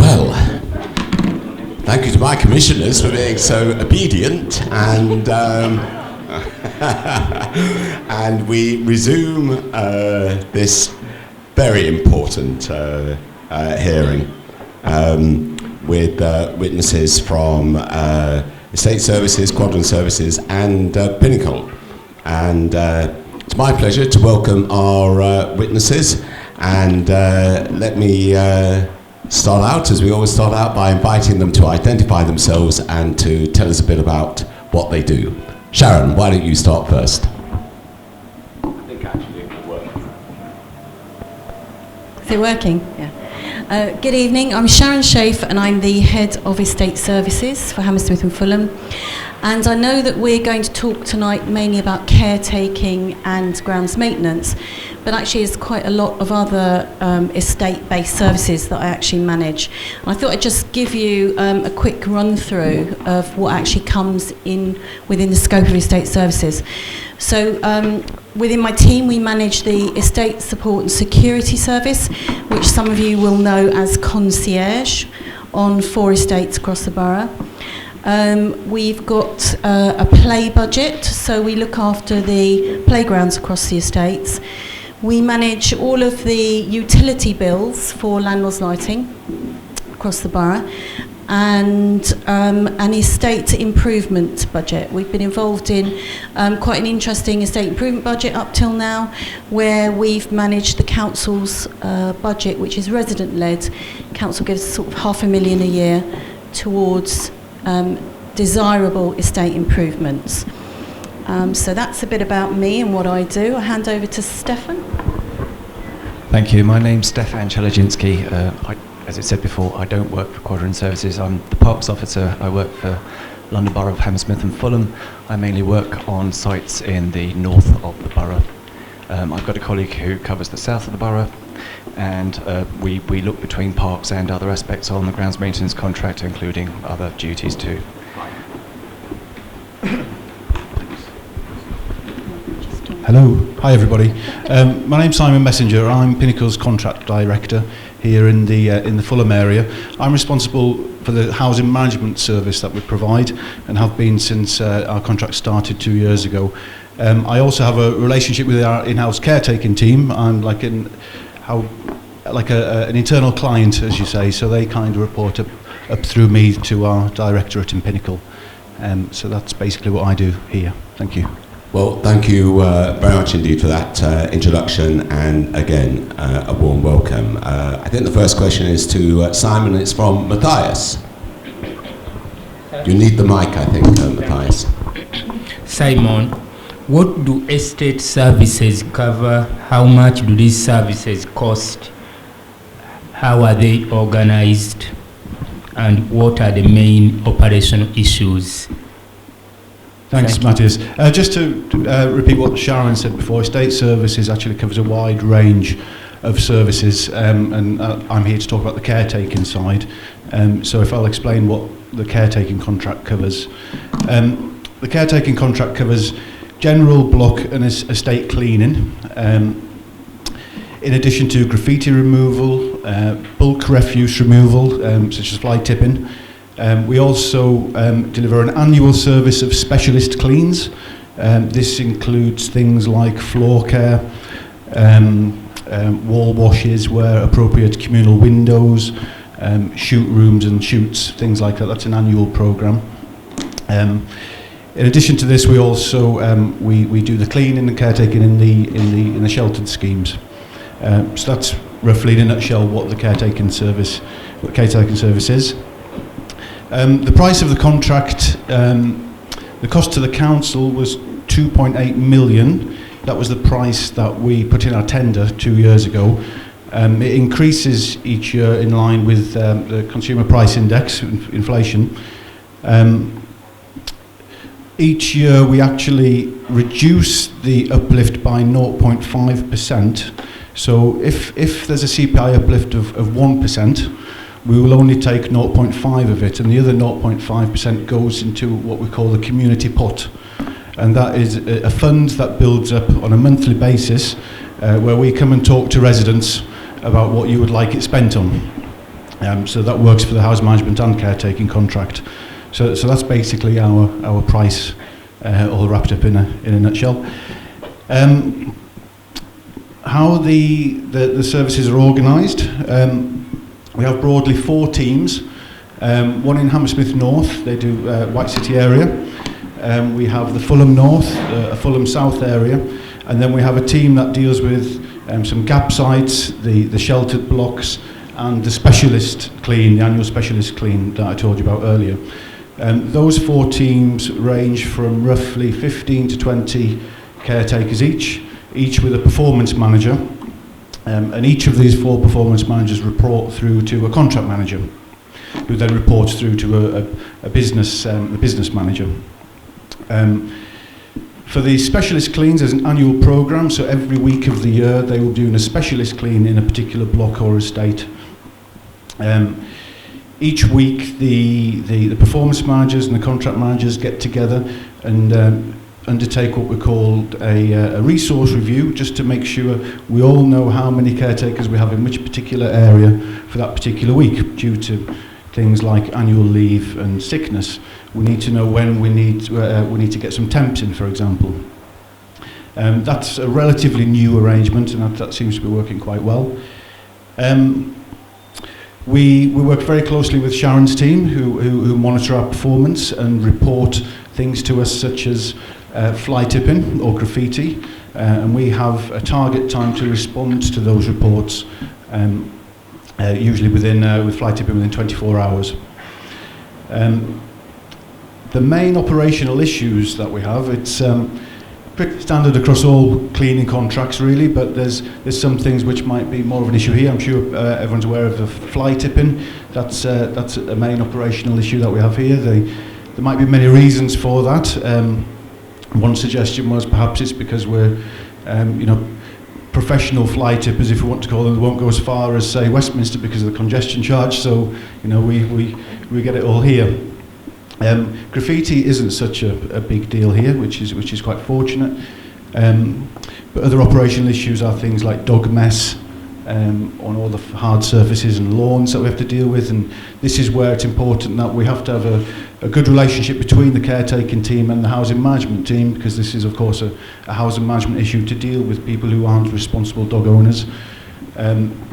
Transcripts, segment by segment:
Well, thank you to my commissioners for being so obedient, and and we resume this very important hearing with witnesses from Estate Services, Quadrant Services, and Pinnacle. And it's my pleasure to welcome our witnesses, and let me start out, as we always start out, by inviting them to identify themselves and to tell us a bit about what they do. Sharon, why don't you start first? I think actually it will work. Is it working? Yeah. Good evening, I'm Sharon Schaefer and I'm the Head of Estate Services for Hammersmith and Fulham. And I know that we're going to talk tonight mainly about caretaking and grounds maintenance, but actually there's quite a lot of other estate-based services that I actually manage. And I thought I'd just give you a quick run-through of what actually comes in within the scope of estate services. So within my team we manage the Estate Support and Security Service, which some of you will know as concierge, on 4 estates across the borough. We've got a play budget, so we look after the playgrounds across the estates. We manage all of the utility bills for landlord's lighting across the borough, and an estate improvement budget. We've been involved in quite an interesting estate improvement budget up till now, where we've managed the council's budget, which is resident-led. Council gives sort of £500,000 a year towards desirable estate improvements. So that's a bit about me and what I do. I'll hand over to Stefan. Thank you. My name's Stefan Chelaginski. As it said before, I don't work for Quadrant Services. I'm the Parks Officer. I work for London Borough of Hammersmith and Fulham. I mainly work on sites in the north of the borough. I've got a colleague who covers the south of the borough, and we look between parks and other aspects on the grounds maintenance contract, including other duties too. Hello, hi everybody. My name's Simon Messenger. I'm Pinnacle's contract director here in the Fulham area. I'm responsible for the housing management service that we provide and have been since our contract started 2 years ago. I also have a relationship with our in-house caretaking team. I'm like an internal client, as you say, so they kind of report up through me to our directorate in Pinnacle. So that's basically what I do here. Thank you. Well, thank you very much indeed for that introduction, and again, a warm welcome. I think the first question is to Simon, and it's from Matthias. You need the mic, I think, Matthias. Simon, what do estate services cover? How much do these services cost? How are they organized? And what are the main operational issues? Thanks, Matthias. Just to repeat what Sharon said before, estate services actually covers a wide range of services, and I'm here to talk about the caretaking side. So if I'll explain what the caretaking contract covers. The caretaking contract covers general block and estate cleaning, in addition to graffiti removal, bulk refuse removal, such as fly tipping. We also deliver an annual service of specialist cleans. This includes things like floor care, wall washes where appropriate, communal windows, shoot rooms and shoots, things like that. That's an annual programme. In addition to this, we also we do the cleaning and caretaking in the sheltered schemes. So that's roughly in a nutshell what the caretaking service is. The price of the contract, the cost to the council was 2.8 million. That was the price that we put in our tender 2 years ago. It increases each year in line with the consumer price index, inflation. Each year we actually reduce the uplift by 0.5%. So if there's a CPI uplift of 1%, we will only take 0.5 of it, and the other 0.5% goes into what we call the community pot. And that is a fund that builds up on a monthly basis, where we come and talk to residents about what you would like it spent on. So that works for the house management and caretaking contract. So that's basically our price, all wrapped up in a nutshell. How the services are organised, we have broadly 4 teams. One in Hammersmith North, they do White City area. We have the Fulham North, a Fulham South area, and then we have a team that deals with some gap sites, the sheltered blocks, and the specialist clean, the annual specialist clean that I told you about earlier. Those 4 teams range from roughly 15 to 20 caretakers each with a performance manager, and each of these 4 performance managers report through to a contract manager, who then reports through to a business manager. For the specialist cleans, there's an annual programme, so every week of the year they will be doing a specialist clean in a particular block or estate. Each week the performance managers and the contract managers get together and undertake what we call a resource review, just to make sure we all know how many caretakers we have in which particular area for that particular week, due to things like annual leave and sickness. We need to know when we need to get some temps in, for example. That's a relatively new arrangement, and that seems to be working quite well. We work very closely with Sharon's team, who monitor our performance and report things to us such as fly tipping or graffiti, and we have a target time to respond to those reports, usually with fly tipping within 24 hours. The main operational issues that we have, it's pretty standard across all cleaning contracts really, but there's some things which might be more of an issue here. I'm sure everyone's aware of the fly tipping. That's a main operational issue that we have here. There might be many reasons for that. One suggestion was perhaps it's because we're professional fly tippers, if we want to call them. They won't go as far as, say, Westminster because of the congestion charge, so we get it all here. Graffiti isn't such a big deal here, which is quite fortunate. But other operational issues are things like dog mess on all the hard surfaces and lawns that we have to deal with, and this is where it's important that we have to have a good relationship between the caretaking team and the housing management team, because this is of course a housing management issue to deal with people who aren't responsible dog owners.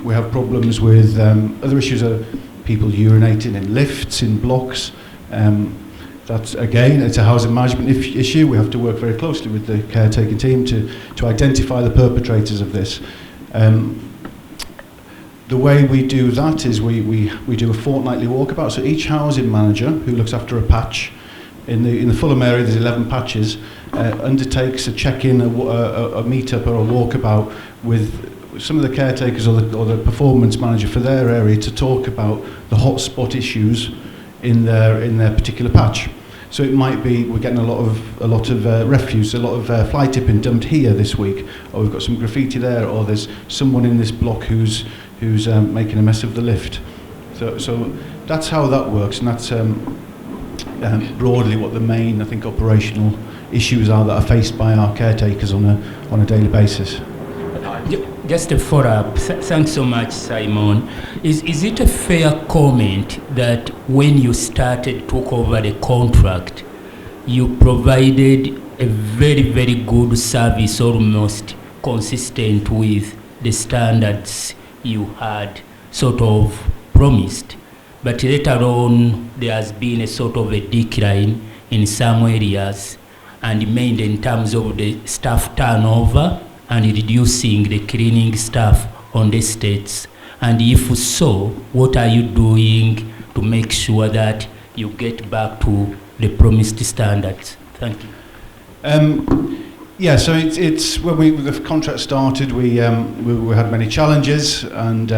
We have problems with other issues, are people urinating in lifts, in blocks. That's again, it's a housing management issue. We have to work very closely with the caretaking team to identify the perpetrators of this. The way we do that is we do a fortnightly walkabout. So each housing manager who looks after a patch in the Fulham area, there's 11 patches, undertakes a check-in, a meet-up or a walkabout with some of the caretakers or the performance manager for their area to talk about the hotspot issues in their particular patch. So it might be we're getting a lot of refuse, a lot of fly tipping dumped here this week, or we've got some graffiti there, or there's someone in this block who's making a mess of the lift. So that's how that works, and that's broadly what the main, I think, operational issues are that are faced by our caretakers on a daily basis. Just a follow-up. Thanks so much, Simon. Is it a fair comment that when you took over the contract, you provided a very, very good service, almost consistent with the standards you had sort of promised, but later on there has been a sort of a decline in some areas, and mainly in terms of the staff turnover and reducing the cleaning staff on the estates? And if so, what are you doing to make sure that you get back to the promised standards? Thank you. Yeah, so it's when the contract started, we had many challenges, and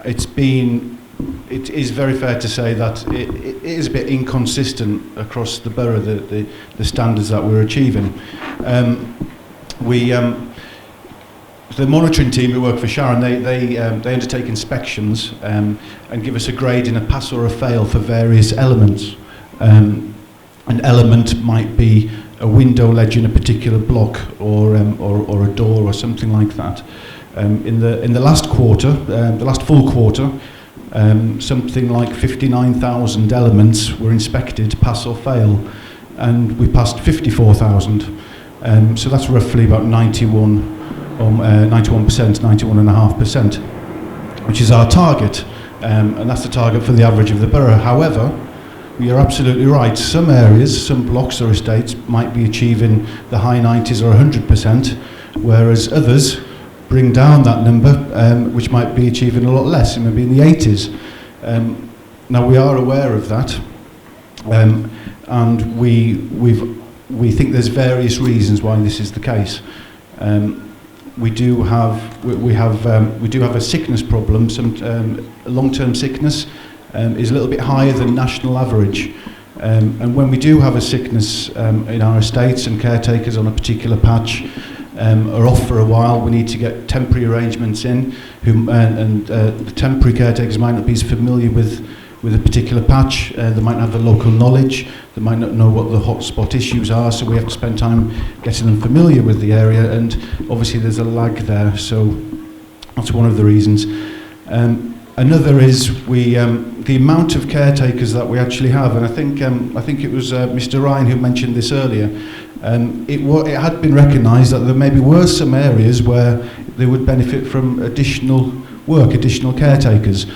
it is very fair to say that it is a bit inconsistent across the borough, the standards that we're achieving. The monitoring team who work for Sharon, they undertake inspections and give us a grade in a pass or a fail for various elements. An element might be a window ledge in a particular block, or a door, or something like that. In the last quarter, the last full quarter, something like 59,000 elements were inspected, pass or fail, and we passed 54,000. So that's roughly about 91%, 91.5%, which is our target, and that's the target for the average of the borough. However, you're absolutely right. Some areas, some blocks or estates might be achieving the high 90s or 100%, whereas others bring down that number, which might be achieving a lot less, maybe in the 80s. Now we are aware of that, and we think there's various reasons why this is the case. We do have a sickness problem. Some long-term sickness is a little bit higher than national average, and when we do have a sickness in our estates and caretakers on a particular patch are off for a while, we need to get temporary arrangements in, the temporary caretakers might not be as familiar with a particular patch, they might not have the local knowledge, they might not know what the hotspot issues are, so we have to spend time getting them familiar with the area, and obviously there's a lag there, so that's one of the reasons. Another is the amount of caretakers that we actually have, and I think it was Mr. Ryan who mentioned this earlier. It had been recognised that there maybe were some areas where they would benefit from additional work, additional caretakers.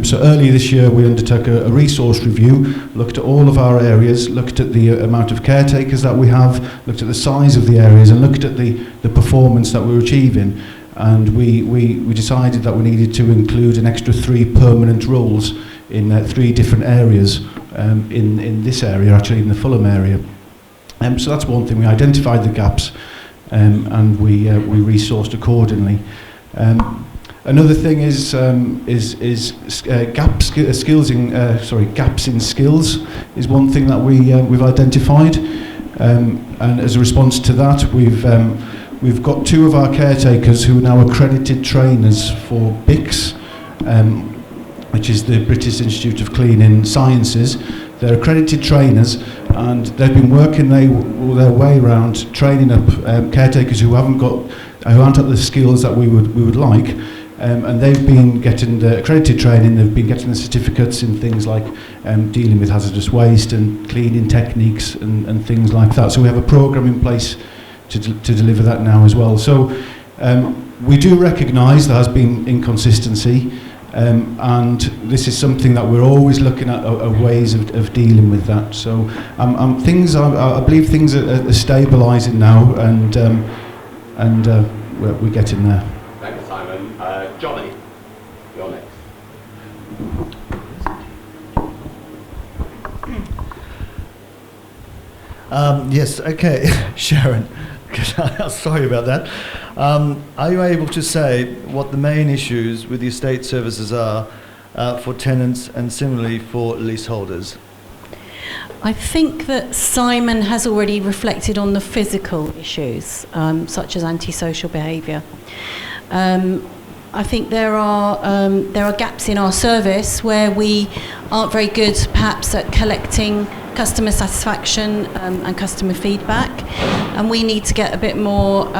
So earlier this year we undertook a resource review, looked at all of our areas, looked at the amount of caretakers that we have, looked at the size of the areas, and looked at the performance that we were achieving. And we decided that we needed to include an extra 3 permanent roles in 3 different areas in this area, actually in the Fulham area. So that's one thing. We identified the gaps, and we resourced accordingly. Another thing is gaps in skills is one thing that we've identified, and as a response to that, we've got 2 of our caretakers who are now accredited trainers for BICS, which is the British Institute of Cleaning Sciences. They're accredited trainers, and they've been working their way around training up caretakers who aren't at the skills that we would like, and they've been getting the accredited training. They've been getting the certificates in things like dealing with hazardous waste and cleaning techniques and things like that. So we have a program in place to deliver that now as well. So we do recognise there has been inconsistency, and this is something that we're always looking at ways of dealing with that. So I believe things are stabilising now, and we're getting there. Thanks, Simon. Johnny, you're next. Yes, okay, Sharon. Sorry about that. Are you able to say what the main issues with the estate services are for tenants and similarly for leaseholders? I think that Simon has already reflected on the physical issues, such as antisocial behaviour. I think there are gaps in our service where we aren't very good, perhaps, at collecting customer satisfaction and customer feedback, and we need to get a bit more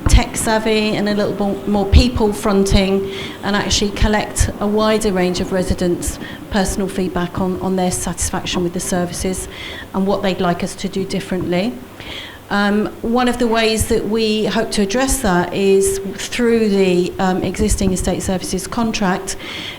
tech savvy and a little more people fronting, and actually collect a wider range of residents' personal feedback on their satisfaction with the services and what they'd like us to do differently. One of the ways that we hope to address that is through the existing estate services contract,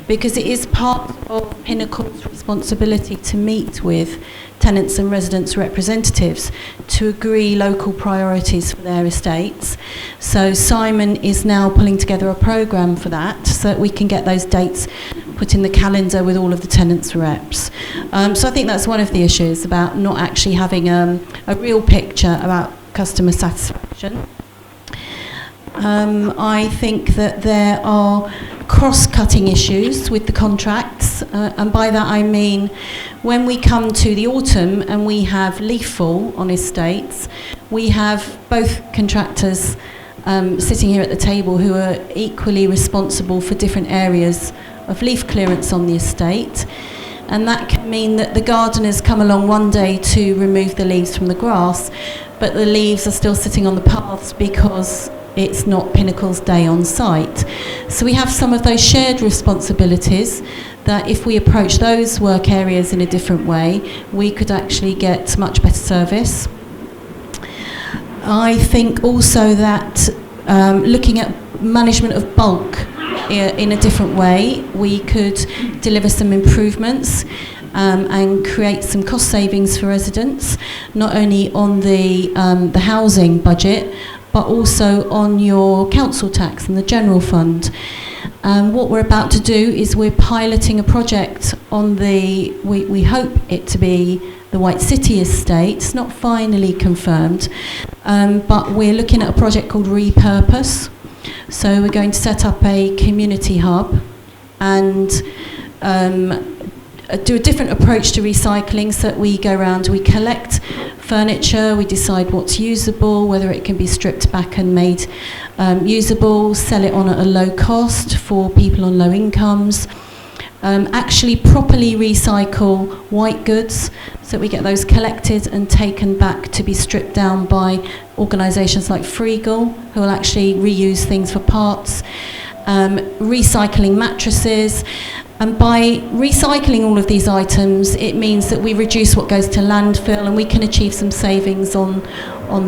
because it is part of Pinnacle's responsibility to meet with tenants and residents' representatives to agree local priorities for their estates. So Simon is now pulling together a programme for that, so that we can get those dates put in the calendar with all of the tenants' reps. So I think that's one of the issues, about not actually having a real picture about customer satisfaction. I think that there are cross-cutting issues with the contracts, and by that I mean when we come to the autumn and we have leaf fall on estates, we have both contractors sitting here at the table who are equally responsible for different areas of leaf clearance on the estate, and that can mean that the gardeners come along one day to remove the leaves from the grass, but the leaves are still sitting on the paths because it's not Pinnacle's day on site. So we have some of those shared responsibilities that if we approach those work areas in a different way, we could actually get much better service. I think also that looking at management of bulk in a different way, we could deliver some improvements and create some cost savings for residents, not only on the housing budget, but also on your council tax and the general fund. What we're about to do is we're piloting a project on we hope it to be the White City estate. It's not finally confirmed, but we're looking at a project called Repurpose. So we're going to set up a community hub and do a different approach to recycling, so that we go around, we collect furniture, we decide what's usable, whether it can be stripped back and made usable, sell it on at a low cost for people on low incomes, actually properly recycle white goods, so that we get those collected and taken back to be stripped down by organisations like Freegal, who will actually reuse things for parts, recycling mattresses. And by recycling all of these items, it means that we reduce what goes to landfill and we can achieve some savings on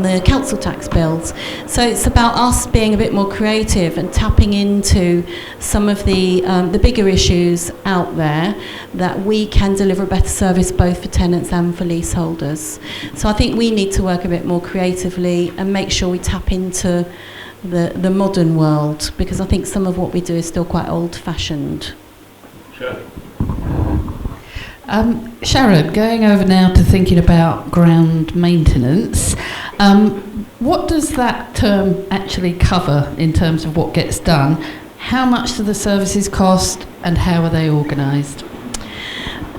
the council tax bills. So it's about us being a bit more creative and tapping into some of the bigger issues out there, that we can deliver a better service both for tenants and for leaseholders. So I think we need to work a bit more creatively and make sure we tap into the modern world, because I think some of what we do is still quite old-fashioned. Sharon, going over now to thinking about ground maintenance, what does that term actually cover in terms of what gets done? How much do the services cost and how are they organised?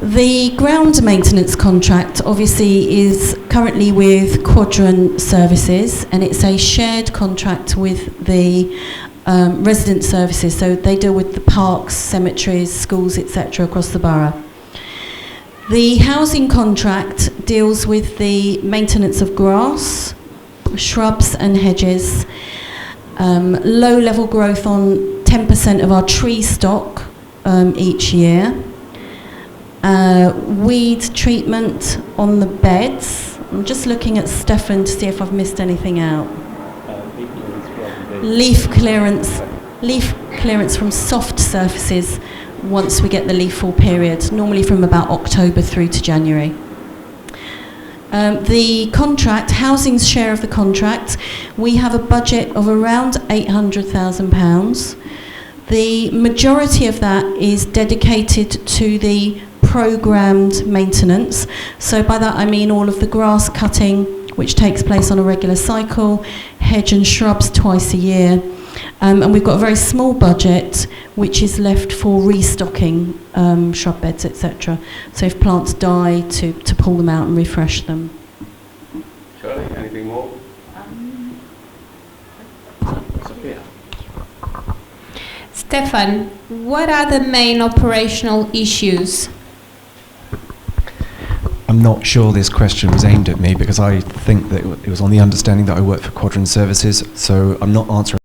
The ground maintenance contract obviously is currently with Quadrant Services, and it's a shared contract with the resident services, so they deal with the parks, cemeteries, schools, etc. across the borough. The housing contract deals with the maintenance of grass, shrubs and hedges, low level growth on 10% of our tree stock each year, weed treatment on the beds. I'm just looking at Stefan to see if I've missed anything out. Leaf clearance from soft surfaces once we get the leaf fall period, normally from about October through to January. The contract, housing's share of the contract, we have a budget of around £800,000. The majority of that is dedicated to the programmed maintenance. So by that I mean all of the grass cutting, which takes place on a regular cycle, hedge and shrubs twice a year. And we've got a very small budget which is left for restocking shrub beds, etc. So if plants die, to pull them out and refresh them. Shirley, anything more? Sophia. Stefan, what are the main operational issues? I'm not sure this question was aimed at me, because I think that it was on the understanding that I work for Quadrant Services, so I'm not answering